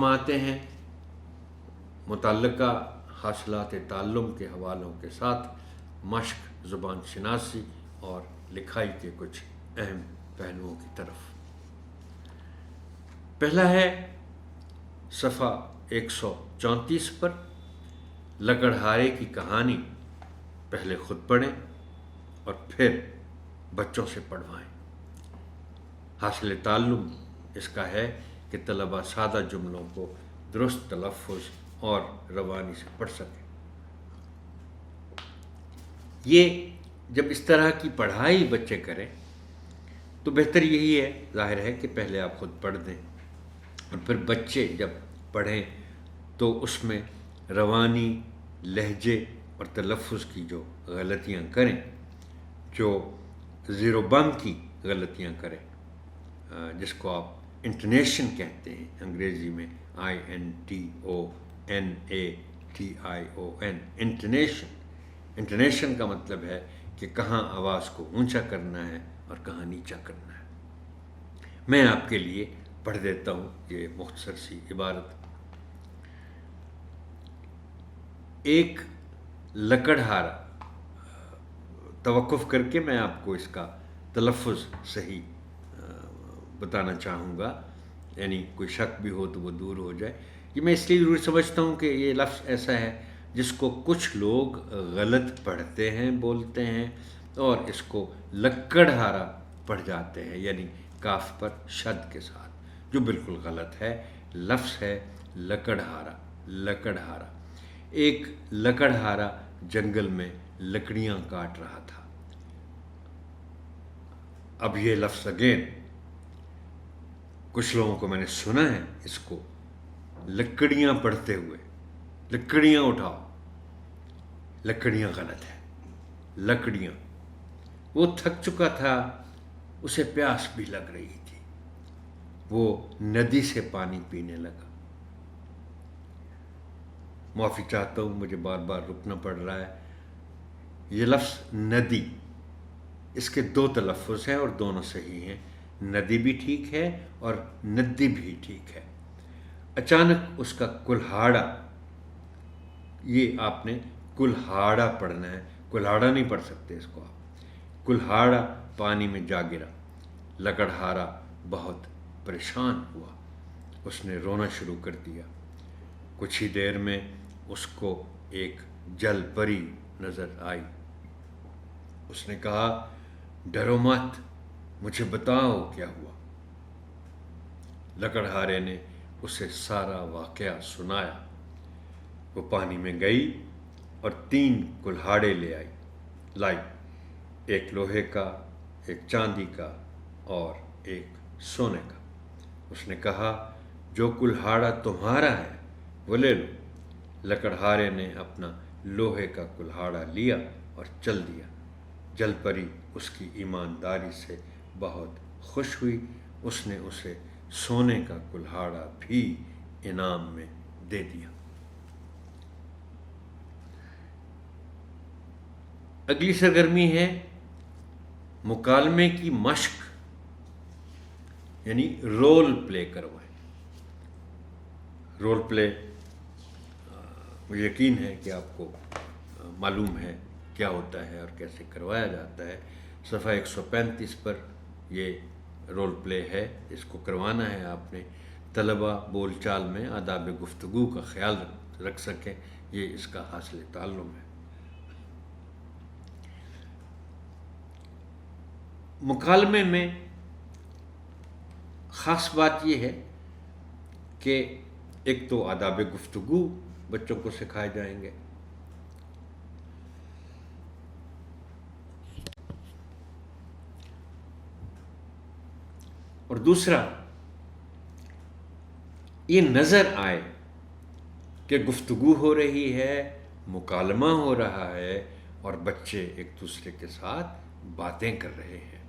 کام آتے ہیں متعلقہ حاصلات تعلم کے حوالوں کے ساتھ مشق، زبان شناسی اور لکھائی کے کچھ اہم پہلوؤں کی طرف۔ پہلا ہے صفحہ 134 پر لکڑہارے کی کہانی پہلے خود پڑھیں اور پھر بچوں سے پڑھوائیں۔ حاصل تعلم اس کا ہے کہ طلبہ سادہ جملوں کو درست تلفظ اور روانی سے پڑھ سکیں۔ یہ جب اس طرح کی پڑھائی بچے کریں تو بہتر یہی ہے، ظاہر ہے کہ پہلے آپ خود پڑھ دیں اور پھر بچے جب پڑھیں تو اس میں روانی، لہجے اور تلفظ کی جو غلطیاں کریں، جو زیر و بم کی غلطیاں کریں، جس کو آپ انٹونیشن کہتے ہیں انگریزی میں INTONATION، انٹونیشن کا مطلب ہے کہ کہاں آواز کو اونچا کرنا ہے اور کہاں نیچا کرنا ہے۔ میں آپ کے لیے پڑھ دیتا ہوں یہ مختصر سی عبارت۔ ایک لکڑہارا، توقف کر کے میں آپ کو اس کا تلفظ صحیح بتانا چاہوں گا، یعنی کوئی شک بھی ہو تو وہ دور ہو جائے۔ یہ میں اس لیے ضروری سمجھتا ہوں کہ یہ لفظ ایسا ہے جس کو کچھ لوگ غلط پڑھتے ہیں، بولتے ہیں، اور اس کو لکڑہارا پڑھ جاتے ہیں، یعنی کاف پر شد کے ساتھ، جو بالکل غلط ہے۔ لفظ ہے لکڑہارا، لکڑہارا۔ ایک لکڑہارا جنگل میں لکڑیاں کاٹ رہا تھا۔ اب یہ لفظ اگین کچھ لوگوں کو میں نے سنا ہے اس کو لکڑیاں پڑھتے ہوئے، لکڑیاں اٹھاؤ، لکڑیاں غلط ہے، لکڑیاں۔ وہ تھک چکا تھا، اسے پیاس بھی لگ رہی تھی، وہ ندی سے پانی پینے لگا۔ معافی چاہتا ہوں، مجھے بار بار رکنا پڑ رہا ہے۔ یہ لفظ ندی، اس کے دو تلفظ ہیں اور دونوں صحیح ہیں، ندی بھی ٹھیک ہے اور ندی بھی ٹھیک ہے۔ اچانک اس کا کلہاڑا، یہ آپ نے کلہاڑا پڑھنا ہے، کلہاڑا نہیں پڑھ سکتے اس کو آپ۔ کلہاڑا پانی میں جا گرا، لکڑہارا بہت پریشان ہوا، اس نے رونا شروع کر دیا۔ کچھ ہی دیر میں اس کو ایک جل پری نظر آئی۔ اس نے کہا، ڈرو مت، مجھے بتاؤ کیا ہوا۔ لکڑہارے نے اسے سارا واقعہ سنایا۔ وہ پانی میں گئی اور 3 کلہاڑے لائی، ایک لوہے کا، ایک چاندی کا اور ایک سونے کا۔ اس نے کہا، جو کلہاڑا تمہارا ہے وہ لے لو۔ لکڑہارے نے اپنا لوہے کا کلہاڑا لیا اور چل دیا۔ جل پری اس کی ایمانداری سے بہت خوش ہوئی، اس نے اسے سونے کا کلہاڑا بھی انعام میں دے دیا۔ اگلی سرگرمی ہے مکالمے کی مشق، یعنی رول پلے کروائیں۔ رول پلے مجھے یقین ہے کہ آپ کو معلوم ہے کیا ہوتا ہے اور کیسے کروایا جاتا ہے۔ صفحہ 135 پر یہ رول پلے ہے، اس کو کروانا ہے آپ نے۔ طلبہ بول چال میں آداب گفتگو کا خیال رکھ سکیں، یہ اس کا حاصل تعلم ہے۔ مکالمے میں خاص بات یہ ہے کہ ایک تو آداب گفتگو بچوں کو سکھائے جائیں گے، اور دوسرا یہ نظر آئے کہ گفتگو ہو رہی ہے، مکالمہ ہو رہا ہے اور بچے ایک دوسرے کے ساتھ باتیں کر رہے ہیں۔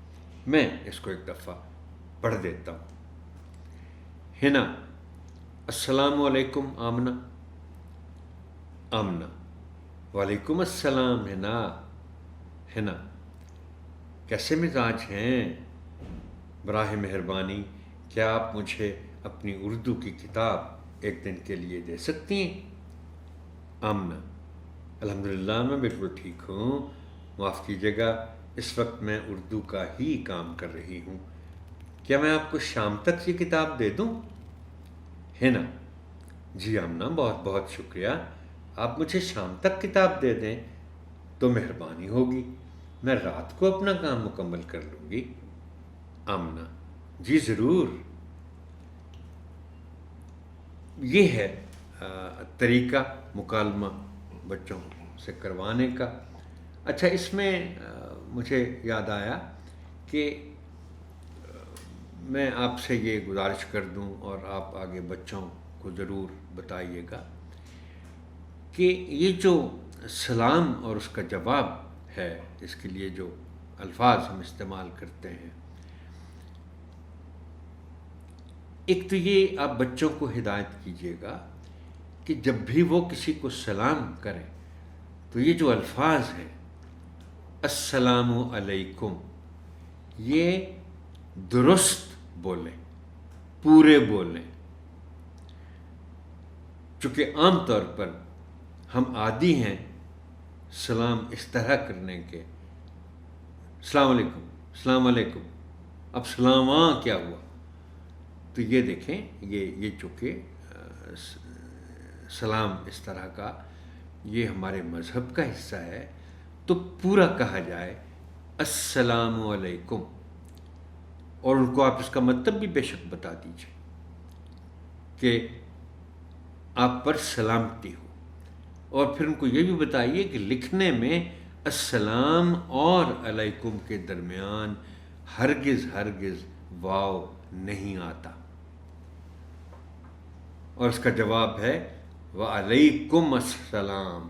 میں اس کو ایک دفعہ پڑھ دیتا ہوں۔ ہنا، السلام علیکم آمنہ۔ آمنہ، وعلیکم السلام ہنا۔ ہنا، کیسے مزاج ہیں؟ براہ مہربانی کیا آپ مجھے اپنی اردو کی کتاب ایک دن کے لیے دے سکتی ہیں؟ آمنہ: الحمدللہ میں بالکل ٹھیک ہوں، معاف کیجیے گا، اس وقت میں اردو کا ہی کام کر رہی ہوں، کیا میں آپ کو شام تک یہ کتاب دے دوں؟ ہینا: جی آمنہ، بہت بہت شکریہ، آپ مجھے شام تک کتاب دے دیں تو مہربانی ہوگی، میں رات کو اپنا کام مکمل کر لوں گی۔ آمنہ: جی ضرور۔ یہ ہے طریقہ مکالمہ بچوں سے کروانے کا۔ اچھا، اس میں مجھے یاد آیا کہ میں آپ سے یہ گزارش کر دوں اور آپ آگے بچوں کو ضرور بتائیے گا کہ یہ جو سلام اور اس کا جواب ہے، اس کے لیے جو الفاظ ہم استعمال کرتے ہیں، ایک تو یہ آپ بچوں کو ہدایت کیجیے گا کہ جب بھی وہ کسی کو سلام کریں تو یہ جو الفاظ ہیں السلام علیکم، یہ درست بولیں، پورے بولیں، چونکہ عام طور پر ہم عادی ہیں سلام اس طرح کرنے کے، السلام علیکم، السلام علیکم، اب سلام کیا ہوا؟ تو یہ دیکھیں، یہ چونکہ سلام اس طرح کا یہ ہمارے مذہب کا حصہ ہے، تو پورا کہا جائے السلام علیکم، اور ان کو آپ اس کا مطلب بھی بے شک بتا دیجیے کہ آپ پر سلامتی ہو، اور پھر ان کو یہ بھی بتائیے کہ لکھنے میں السلام اور علیکم کے درمیان ہرگز ہرگز واو نہیں آتا، اور اس کا جواب ہے وعلیکم السلام۔